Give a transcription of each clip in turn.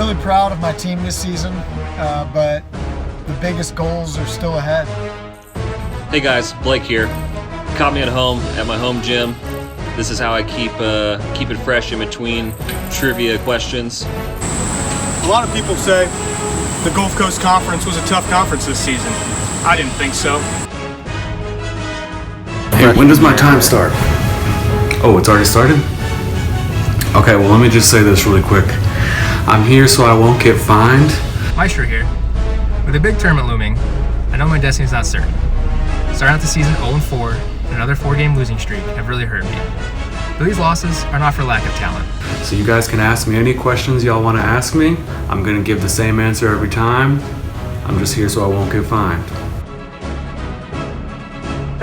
really proud of my team this season, but the biggest goals are still ahead. Hey guys, Blake here. Caught me at home at my home gym. This is how I keep it fresh in between trivia questions. A lot of people say the Gulf Coast Conference was a tough conference this season. I didn't think so. Hey, when does my time start? Oh, it's already started? Okay, well, let me just say this really quick. I'm here so I won't get fined. Maestro here. With a big tournament looming, I know my destiny's not certain. Starting out the season 0-4 and another 4-game losing streak have really hurt me. But these losses are not for lack of talent. So you guys can ask me any questions y'all want to ask me. I'm going to give the same answer every time. I'm just here so I won't get fined.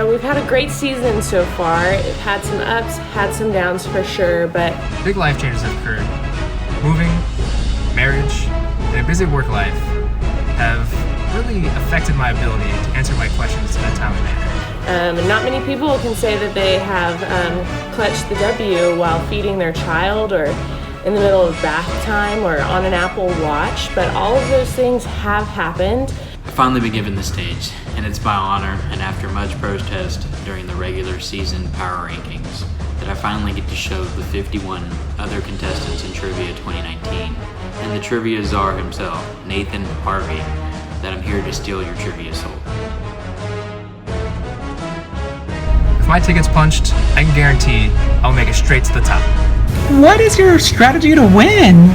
We've had a great season so far. It had some ups, had some downs for sure, but Big life changes have occurred. Moving, marriage, and a busy work life have really affected my ability to answer my questions in a timely manner. not many people can say that they have clutched the W while feeding their child or in the middle of bath time or on an Apple Watch, but all of those things have happened. I've finally been given the stage, and it's my honor, and after much protest during the regular season power rankings, that I finally get to show the 51 other contestants in Trivia 2019, and the Trivia Czar himself, Nathan Harvey, that I'm here to steal your trivia soul. If my ticket's punched, I can guarantee I'll make it straight to the top. What is your strategy to win?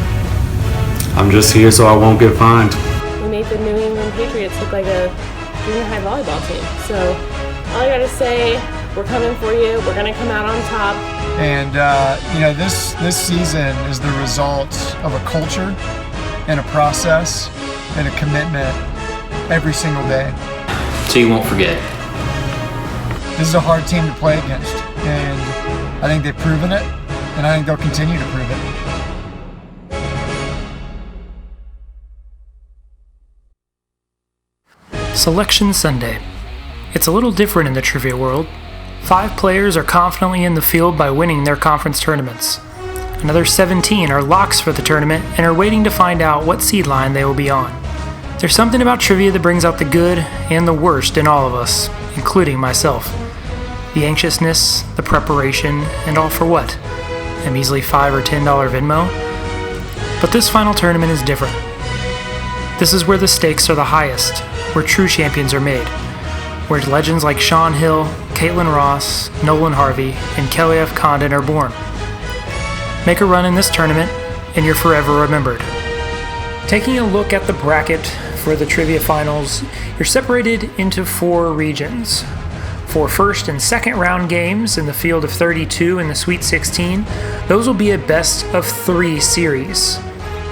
I'm just here so I won't get fined. We made the New England Patriots look like a junior high volleyball team. So all I gotta say, we're coming for you. We're gonna come out on top. And this season is the result of a culture and a process and a commitment every single day. So you won't forget. This is a hard team to play against, and I think they've proven it, and I think they'll continue to prove it. Selection Sunday. It's a little different in the trivia world. 5 players are confidently in the field by winning their conference tournaments. Another 17 are locks for the tournament and are waiting to find out what seed line they will be on. There's something about trivia that brings out the good and the worst in all of us, including myself. The anxiousness, the preparation, and all for what? A measly $5 or $10 Venmo? But this final tournament is different. This is where the stakes are the highest, where true champions are made, where legends like Shawn Hill, Caitlin Ross, Nolan Harvey, and Kelly F. Condon are born. Make a run in this tournament, and you're forever remembered. Taking a look at the bracket for the trivia finals, you're separated into 4 regions. 4 first and second round games in the field of 32 in the Sweet 16, those will be a best of 3 series,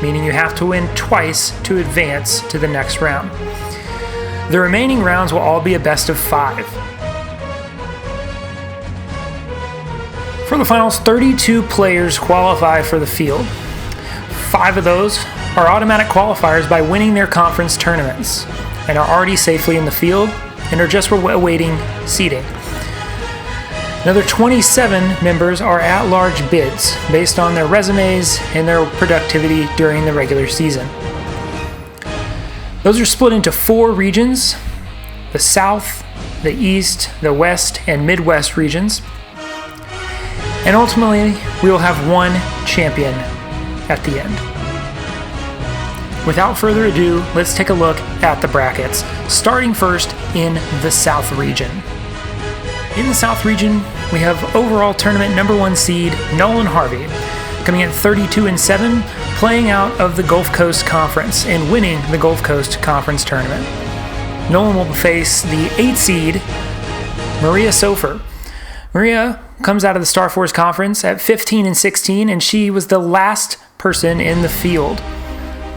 meaning you have to win twice to advance to the next round. The remaining rounds will all be a best of 5. For the finals, 32 players qualify for the field. 5 of those are automatic qualifiers by winning their conference tournaments and are already safely in the field and are just awaiting seeding. Another 27 members are at-large bids based on their resumes and their productivity during the regular season. Those are split into 4 regions: the South, the East, the West, and Midwest regions. And ultimately, we will have 1 champion at the end. Without further ado, let's take a look at the brackets, starting first in the South region. In the South region, we have overall tournament number 1 seed Nolan Harvey, coming in 32-7, playing out of the Gulf Coast Conference and winning the Gulf Coast Conference tournament. Nolan will face the 8 seed Maria Sofer. Maria comes out of the Star Force Conference at 15-16, and she was the last person in the field.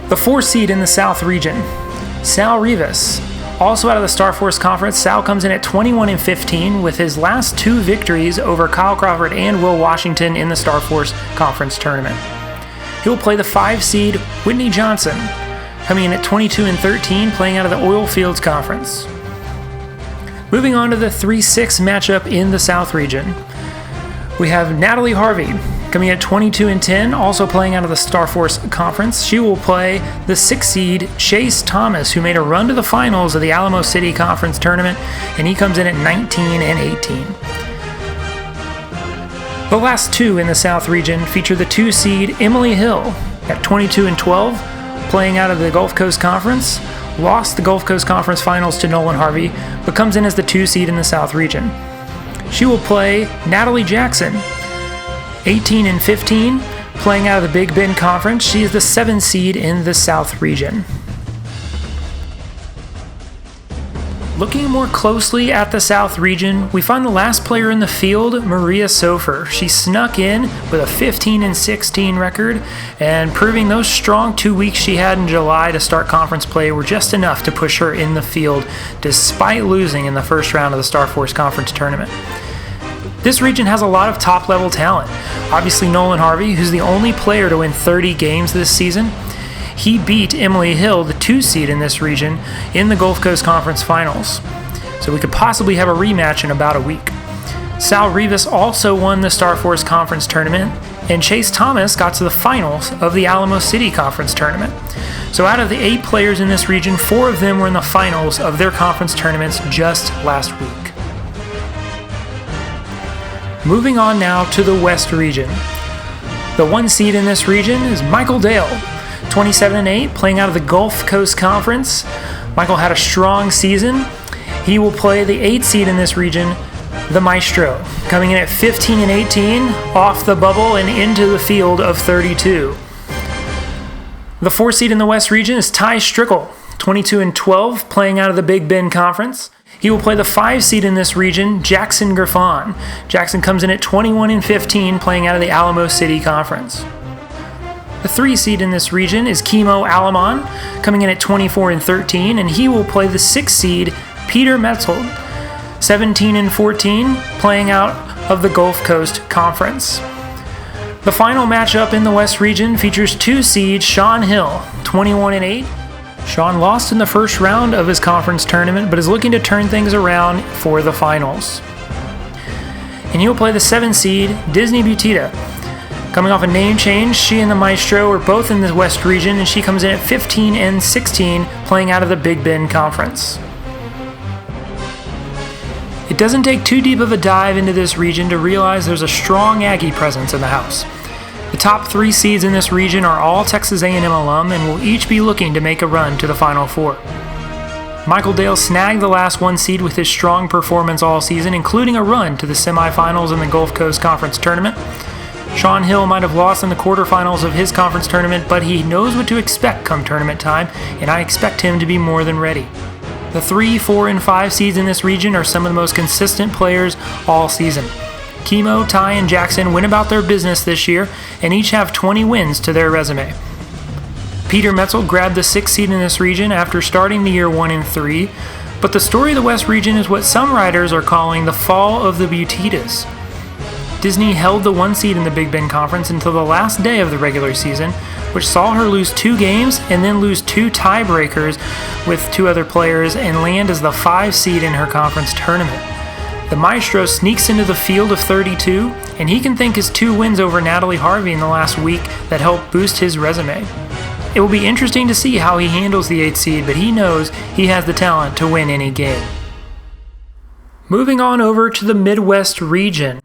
The 4 seed in the South region, Sal Rivas. Also out of the Star Force Conference, Sal comes in at 21-15 with his last 2 victories over Kyle Crawford and Will Washington in the Star Force Conference tournament. He'll play the 5 seed Whitney Johnson, coming in at 22-13, playing out of the Oil Fields Conference. Moving on to the 3-6 matchup in the South region, we have Natalie Harvey Coming at 22-10, also playing out of the Starforce Conference, she will play the 6th seed Chase Thomas, who made a run to the finals of the Alamo City Conference tournament, and he comes in at 19-18. The last two in the South region feature the 2 seed Emily Hill at 22-12, playing out of the Gulf Coast Conference, lost the Gulf Coast Conference finals to Nolan Harvey, but comes in as the 2 seed in the South region. She will play Natalie Jackson, 18-15, playing out of the Big Bend Conference. She is the 7 seed in the South region. Looking more closely at the South region, we find the last player in the field, Maria Sofer. She snuck in with a 15-16 record, and proving those strong 2 weeks she had in July to start conference play were just enough to push her in the field, despite losing in the first round of the Starforce Conference tournament. This region has a lot of top-level talent. Obviously Nolan Harvey, who's the only player to win 30 games this season. He beat Emily Hill, the 2 seed in this region, in the Gulf Coast Conference Finals. So we could possibly have a rematch in about a week. Sal Rivas also won the Starforce Conference tournament, and Chase Thomas got to the finals of the Alamo City Conference tournament. So out of the 8 players in this region, 4 of them were in the finals of their conference tournaments just last week. Moving on now to the West region. The 1 seed in this region is Michael Dale, 27-8, playing out of the Gulf Coast Conference. Michael had a strong season. He will play the 8 seed in this region, the Maestro, coming in at 15-18, off the bubble and into the field of 32. The 4 seed in the West region is Ty Strickle, 22-12, playing out of the Big Bend Conference. He will play the 5 seed in this region, Jackson Griffon. Jackson comes in at 21-15, playing out of the Alamo City Conference. The 3 seed in this region is Kimo Alamon, coming in at 24-13, and he will play the 6 seed, Peter Metzold, 17-14, playing out of the Gulf Coast Conference. The final matchup in the West region features 2 seed Sean Hill, 21-8. Sean lost in the first round of his conference tournament, but is looking to turn things around for the finals. And he'll play the 7 seed, Disney Butita. Coming off a name change, she and the Maestro are both in the West region, and she comes in at 15-16, playing out of the Big Bend Conference. It doesn't take too deep of a dive into this region to realize there's a strong Aggie presence in the house. The top 3 seeds in this region are all Texas A&M alum and will each be looking to make a run to the Final Four. Michael Dale snagged the last 1 seed with his strong performance all season, including a run to the semifinals in the Gulf Coast Conference tournament. Sean Hill might have lost in the quarterfinals of his conference tournament, but he knows what to expect come tournament time, and I expect him to be more than ready. The 3, 4, and 5 seeds in this region are some of the most consistent players all season. Kimo, Ty, and Jackson went about their business this year and each have 20 wins to their resume. Peter Metzold grabbed the 6th seed in this region after starting the year 1-3, but the story of the West region is what some writers are calling the fall of the Butitas. Disney held the 1 seed in the Big Bend Conference until the last day of the regular season, which saw her lose 2 games and then lose 2 tiebreakers with 2 other players and land as the 5 seed in her conference tournament. The Maestro sneaks into the field of 32, and he can thank his 2 wins over Natalie Harvey in the last week that helped boost his resume. It will be interesting to see how he handles the 8th seed, but he knows he has the talent to win any game. Moving on over to the Midwest region.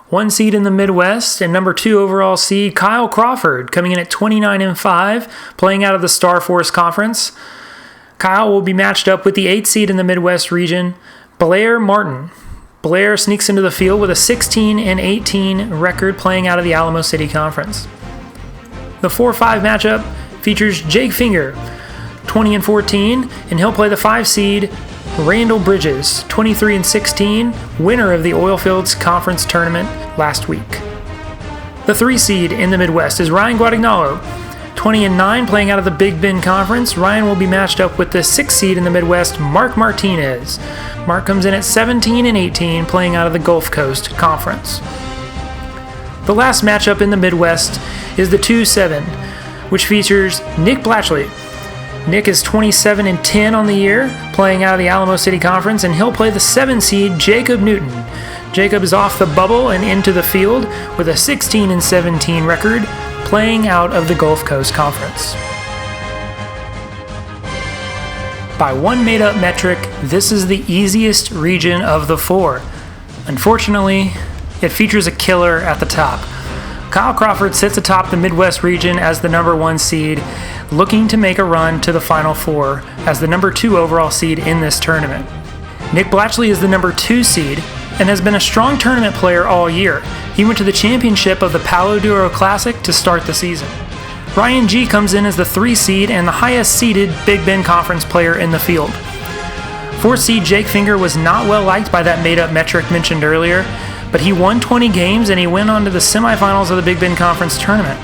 1 seed in the Midwest and number 2 overall seed Kyle Crawford, coming in at 29-5, playing out of the Starforce Conference. Kyle will be matched up with the 8th seed in the Midwest region, Blair Martin. Blair sneaks into the field with a 16-18 record, playing out of the Alamo City Conference. The 4-5 matchup features Jake Finger, 20-14, and he'll play the 5 seed Randall Bridges, 23-16, winner of the Oilfields Conference tournament last week. The 3 seed in the Midwest is Ryan Guadagnolo, 20-9, playing out of the Big Bend Conference. Ryan will be matched up with the 6th seed in the Midwest, Mark Martinez. Mark comes in at 17-18, playing out of the Gulf Coast Conference. The last matchup in the Midwest is the 2-7, which features Nick Blatchley. Nick is 27-10 on the year, playing out of the Alamo City Conference, and he'll play the 7 seed Jacob Newton, Jacob is off the bubble and into the field with a 16-17 record, playing out of the Gulf Coast Conference. By one made-up metric, this is the easiest region of the four. Unfortunately, it features a killer at the top. Kyle Crawford sits atop the Midwest region as the number 1 seed, looking to make a run to the Final Four as the number 2 overall seed in this tournament. Nick Blatchley is the number 2 seed and has been a strong tournament player all year. He went to the championship of the Palo Duro Classic to start the season. Ryan G comes in as the 3 seed and the highest seeded Big Bend Conference player in the field. 4 seed Jake Finger was not well liked by that made-up metric mentioned earlier, but he won 20 games and he went on to the semifinals of the Big Bend Conference tournament.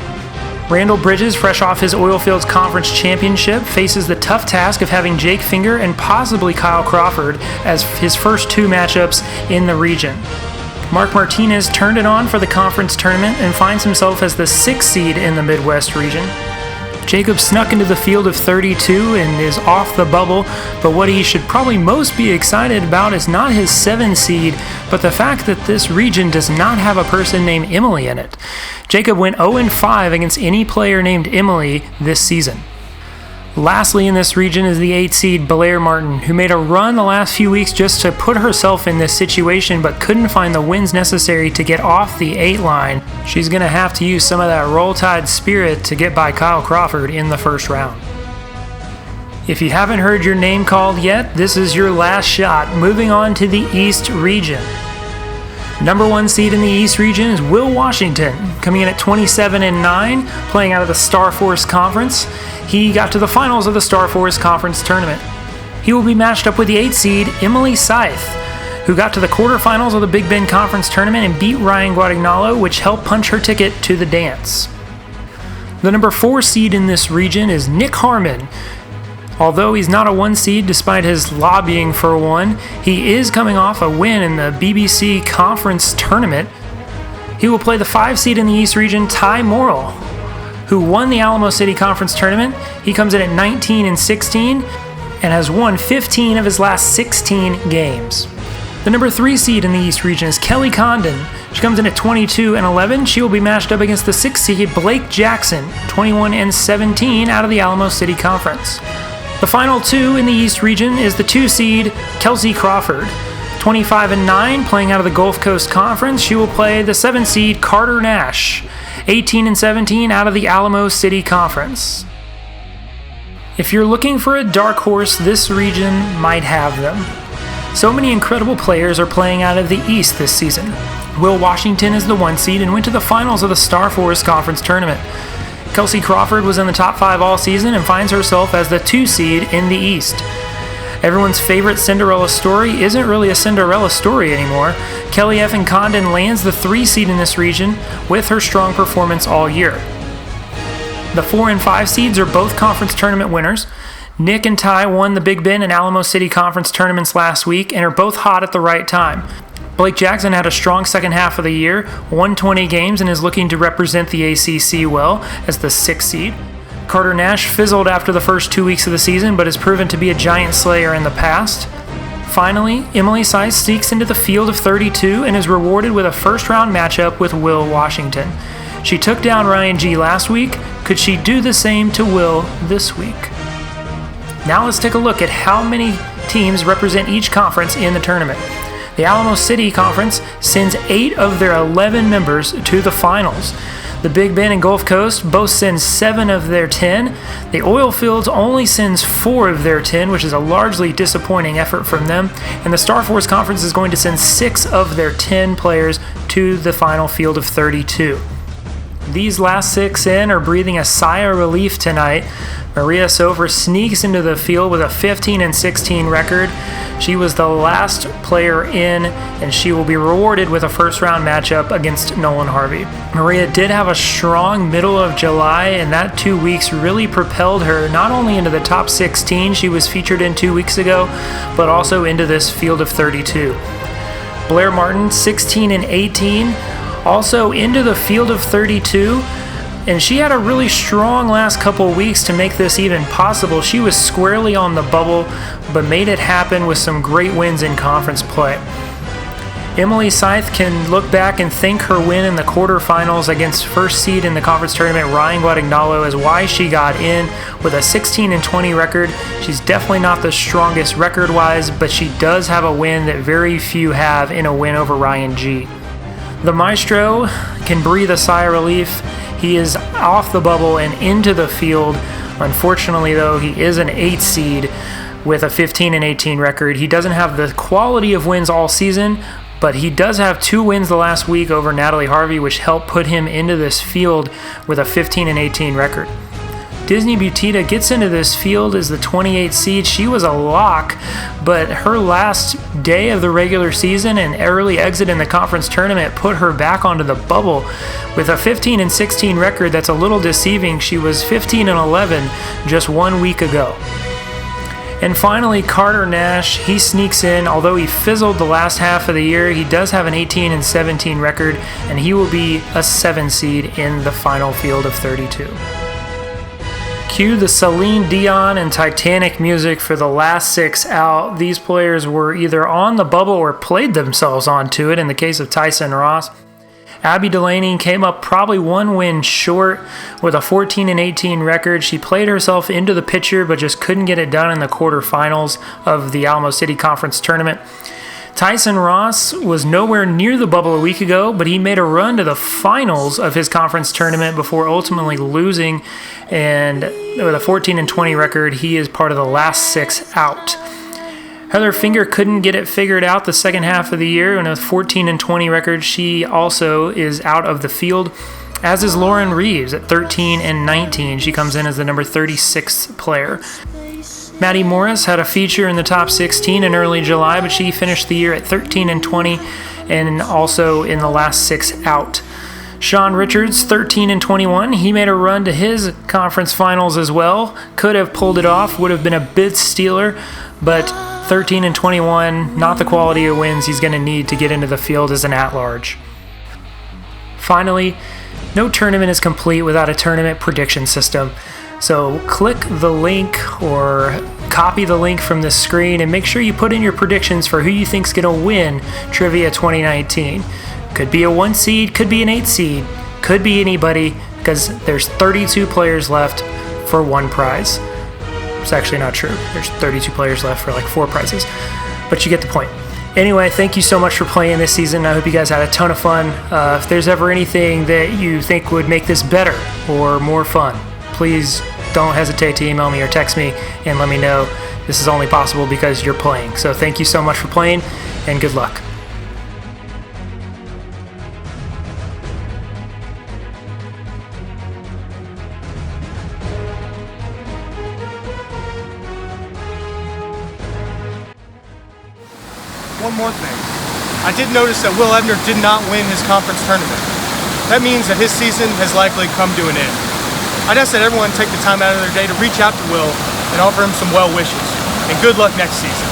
Randall Bridges, fresh off his Oilfields Conference championship, faces the tough task of having Jake Finger and possibly Kyle Crawford as his first 2 matchups in the region. Mark Martinez turned it on for the conference tournament and finds himself as the 6th seed in the Midwest region. Jacob snuck into the field of 32 and is off the bubble, but what he should probably most be excited about is not his 7 seed, but the fact that this region does not have a person named Emily in it. Jacob went 0-5 against any player named Emily this season. Lastly in this region is the 8 seed Blair Martin, who made a run the last few weeks just to put herself in this situation but couldn't find the wins necessary to get off the 8 line. She's going to have to use some of that Roll Tide spirit to get by Kyle Crawford in the first round. If you haven't heard your name called yet, this is your last shot. Moving on to the East region. Number 1 seed in the East region is Will Washington, coming in at 27-9, playing out of the Star Force Conference. He got to the finals of the Star Force Conference tournament. He will be matched up with the 8 seed Emily Scythe, who got to the quarterfinals of the Big Bend Conference tournament and beat Ryan Guadagnolo, which helped punch her ticket to the dance. The number 4 seed in this region is Nick Harmon. Although he's not a 1 seed despite his lobbying for one, he is coming off a win in the BBC Conference tournament. He will play the 5 seed in the East region, Ty Morrill, who won the Alamo City Conference tournament. He comes in at 19-16 and has won 15 of his last 16 games. The number 3 seed in the East region is Kelly Condon. She comes in at 22-11. She will be matched up against the 6th seed Blake Jackson, 21-17 out of the Alamo City Conference. The final 2 in the East region is the 2 seed Kelsey Crawford, 25-9, playing out of the Gulf Coast Conference. She will play the 7 seed Carter Nash, 18-17 out of the Alamo City Conference. If you're looking for a dark horse, this region might have them. So many incredible players are playing out of the East this season. Will Washington is the 1 seed and went to the finals of the Star Force Conference tournament. Kelsey Crawford was in the top 5 all season and finds herself as the 2 seed in the East. Everyone's favorite Cinderella story isn't really a Cinderella story anymore. Kelly effing Condon lands the 3 seed in this region with her strong performance all year. The 4 and 5 seeds are both conference tournament winners. Nick and Ty won the Big Bend and Alamo City Conference tournaments last week and are both hot at the right time. Blake Jackson had a strong second half of the year, won 20 games, and is looking to represent the ACC well as the 6th seed. Carter Nash fizzled after the first 2 weeks of the season, but has proven to be a giant slayer in the past. Finally, Emily Scythe sneaks into the field of 32 and is rewarded with a first-round matchup with Will Washington. She took down Ryan G last week. Could she do the same to Will this week? Now let's take a look at how many teams represent each conference in the tournament. The Alamo City Conference sends 8 of their 11 members to the finals. The Big Bend and Gulf Coast both send 7 of their 10. The Oilfields only sends 4 of their 10, which is a largely disappointing effort from them. And the Star Force Conference is going to send 6 of their 10 players to the final field of 32. These last 6 in are breathing a sigh of relief tonight. Maria Sofer sneaks into the field with a 15-16 record. She was the last player in, and she will be rewarded with a first-round matchup against Nolan Harvey. Maria did have a strong middle of July, and that 2 weeks really propelled her not only into the top 16 she was featured in 2 weeks ago, but also into this field of 32. Blair Martin, 16-18, also into the field of 32. And she had a really strong last couple weeks to make this even possible. She was squarely on the bubble, but made it happen with some great wins in conference play. Emily Scythe can look back and thank her win in the quarterfinals against first seed in the conference tournament, Ryan Guadagnolo, as why she got in with a 16-20 record. She's definitely not the strongest record-wise, but she does have a win that very few have in a win over Ryan G. The Maestro can breathe a sigh of relief. He is off the bubble and into the field. Unfortunately, though, he is an 8 seed with a 15-18 record. He doesn't have the quality of wins all season, but he does have 2 wins the last week over Natalie Harvey, which helped put him into this field with a 15-18 record. Disney Butita gets into this field as the 28 seed. She was a lock, but her last day of the regular season and early exit in the conference tournament put her back onto the bubble with a 15-16 record. That's a little deceiving. She was 15-11 just 1 week ago. And finally, Carter Nash, he sneaks in. Although he fizzled the last half of the year, he does have an 18-17 record, and he will be a 7 seed in the final field of 32. Cue the Celine Dion and Titanic music for the last 6 out. These players were either on the bubble or played themselves onto it in the case of Tyson Ross. Abby Delaney came up probably 1 win short with a 14-18 record. She played herself into the picture but just couldn't get it done in the quarterfinals of the Alamo City Conference Tournament. Tyson Ross was nowhere near the bubble a week ago, but he made a run to the finals of his conference tournament before ultimately losing, and with a 14-20 record, he is part of the last 6 out. Heather Finger couldn't get it figured out the second half of the year, and with 14-20 record, she also is out of the field, as is Lauren Reeves at 13-19. She comes in as the number 36th player. Maddie Morris had a feature in the top 16 in early July, but she finished the year at 13-20 and also in the last 6 out. Sean Richards, 13-21. He made a run to his conference finals as well. Could have pulled it off, would have been a bit stealer, but 13-21, not the quality of wins he's going to need to get into the field as an at-large. Finally, no tournament is complete without a tournament prediction system. So click the link or copy the link from the screen and make sure you put in your predictions for who you think's going to win Trivia 2019. Could be a 1 seed, could be an 8 seed, could be anybody, because there's 32 players left for 1 prize. It's actually not true. There's 32 players left for like 4 prizes, but you get the point. Anyway, thank you so much for playing this season. I hope you guys had a ton of fun. If there's ever anything that you think would make this better or more fun, please don't hesitate to email me or text me and let me know. This is only possible because you're playing. So thank you so much for playing, and good luck. One more thing. I did notice that Will Ebner did not win his conference tournament. That means that his season has likely come to an end. I'd ask that everyone take the time out of their day to reach out to Will and offer him some well wishes. And good luck next season.